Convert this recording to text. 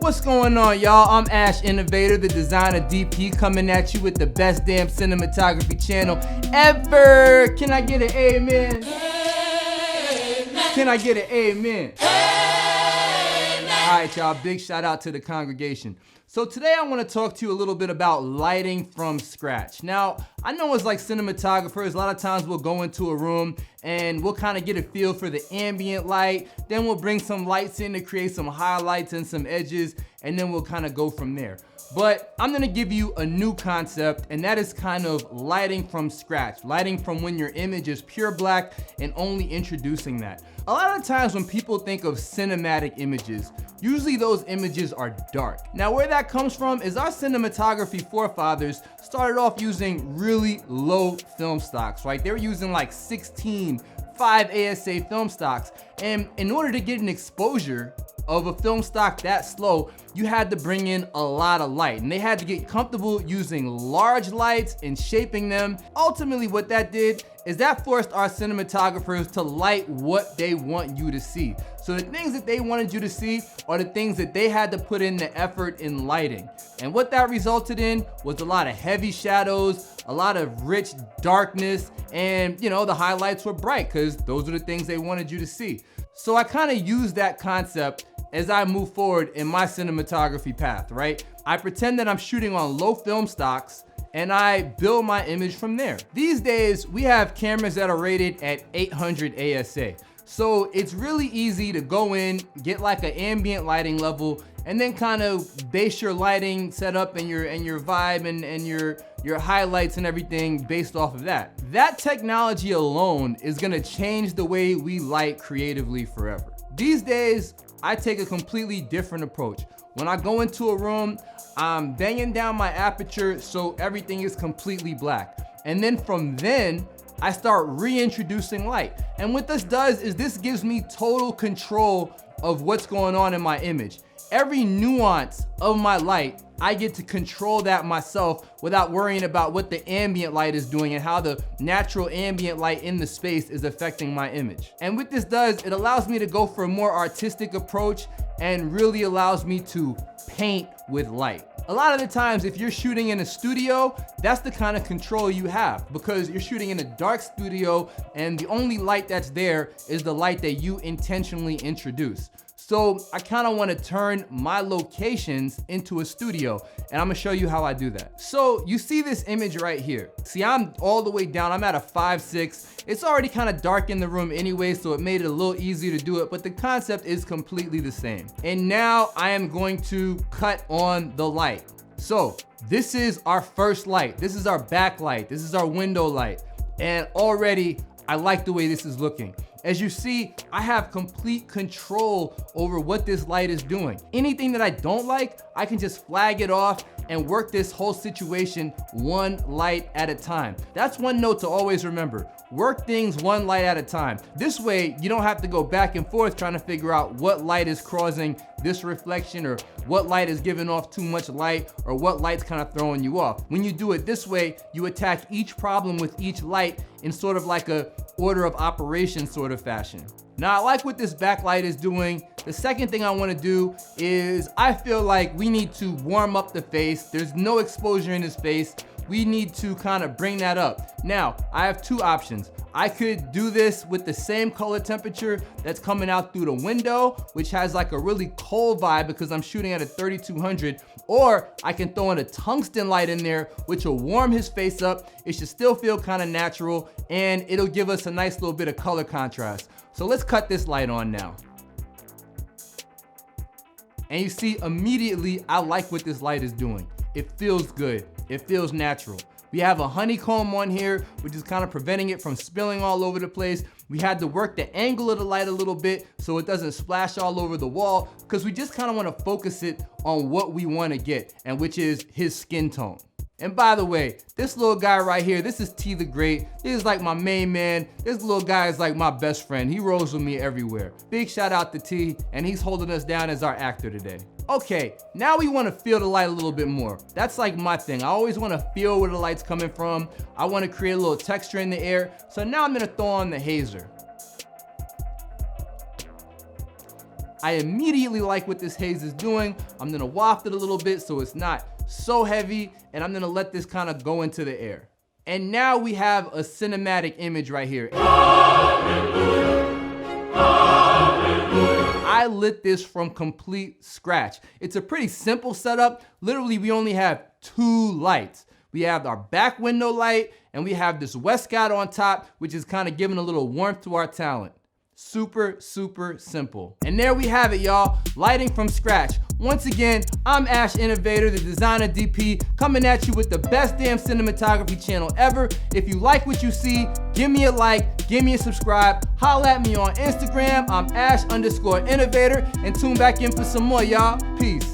What's going on, y'all? I'm Ash Innovator, the designer DP, coming at you with the best damn cinematography channel ever. Can I get an amen? Amen. Can I get an amen? Amen. All right, y'all, big shout out to the congregation. So today I want to talk to you a little bit about lighting from scratch. Now, I know as like cinematographers, a lot of times we'll go into a room and we'll kind of get a feel for the ambient light. Then we'll bring some lights in to create some highlights and some edges, and then we'll kind of go from there. But I'm gonna give you a new concept, and that is kind of lighting from scratch. Lighting from when your image is pure black and only introducing that. A lot of times when people think of cinematic images, usually those images are dark. Now where that comes from is our cinematography forefathers started off using really low film stocks, right? They were using like 16 5 ASA film stocks. And in order to get an exposure of a film stock that slow, you had to bring in a lot of light, and they had to get comfortable using large lights and shaping them. Ultimately, what that did is that forced our cinematographers to light what they want you to see. So the things that they wanted you to see are the things that they had to put in the effort in lighting. And what that resulted in was a lot of heavy shadows, a lot of rich darkness, and the highlights were bright because those are the things they wanted you to see. So I kind of use that concept as I move forward in my cinematography path, right? I pretend that I'm shooting on low film stocks and I build my image from there. These days, we have cameras that are rated at 800 ASA. So it's really easy to go in, get like an ambient lighting level, and then kind of base your lighting setup and your vibe and your highlights and everything based off of that. That technology alone is gonna change the way we light creatively forever. These days, I take a completely different approach. When I go into a room, I'm banging down my aperture so everything is completely black. And then from then, I start reintroducing light. And what this does is this gives me total control of what's going on in my image. Every nuance of my light, I get to control that myself without worrying about what the ambient light is doing and how the natural ambient light in the space is affecting my image. And what this does, it allows me to go for a more artistic approach and really allows me to paint with light. A lot of the times, if you're shooting in a studio, that's the kind of control you have because you're shooting in a dark studio and the only light that's there is the light that you intentionally introduce. So I kind of want to turn my locations into a studio, and I'm gonna show you how I do that. So you see this image right here. See, I'm all the way down, I'm at a 5.6. It's already kind of dark in the room anyway, so it made it a little easier to do it, but the concept is completely the same. And now I am going to cut on the light. So this is our first light. This is our backlight. This is our window light. And already I like the way this is looking. As you see, I have complete control over what this light is doing. Anything that I don't like, I can just flag it off and work this whole situation one light at a time. That's one note to always remember. Work things one light at a time. This way, you don't have to go back and forth trying to figure out what light is causing this reflection or what light is giving off too much light or what light's kind of throwing you off. When you do it this way, you attack each problem with each light in sort of like a order of operation sort of fashion. Now, I like what this backlight is doing. The second thing I want to do is I feel like we need to warm up the face. There's no exposure in his face. We need to kind of bring that up. Now, I have two options. I could do this with the same color temperature that's coming out through the window, which has like a really cold vibe because I'm shooting at a 3200, or I can throw in a tungsten light in there, which will warm his face up. It should still feel kind of natural, and it'll give us a nice little bit of color contrast. So let's cut this light on now. And you see immediately, I like what this light is doing. It feels good. It feels natural. We have a honeycomb on here, which is kind of preventing it from spilling all over the place. We had to work the angle of the light a little bit so it doesn't splash all over the wall, because we just kind of want to focus it on what we want to get, and which is his skin tone. And by the way, this little guy right here, this is T the Great. This is like my main man. This little guy is like my best friend. He rolls with me everywhere. Big shout out to T, and he's holding us down as our actor today. Okay, now we want to feel the light a little bit more. That's like my thing. I always want to feel where the light's coming from. I want to create a little texture in the air. So now I'm going to throw on the hazer. I immediately like what this haze is doing. I'm gonna waft it a little bit so it's not so heavy, and I'm gonna let this kind of go into the air. And now we have a cinematic image right here. I lit this from complete scratch. It's a pretty simple setup. Literally, we only have 2 lights. We have our back window light, and we have this Westcott on top, which is kind of giving a little warmth to our talent. Super, super simple. And there we have it, y'all. Lighting from scratch. Once again, I'm Ash Innovator, the designer DP, coming at you with the best damn cinematography channel ever. If you like what you see, give me a like, give me a subscribe, holla at me on Instagram. I'm Ash_Innovator, and tune back in for some more, y'all. Peace.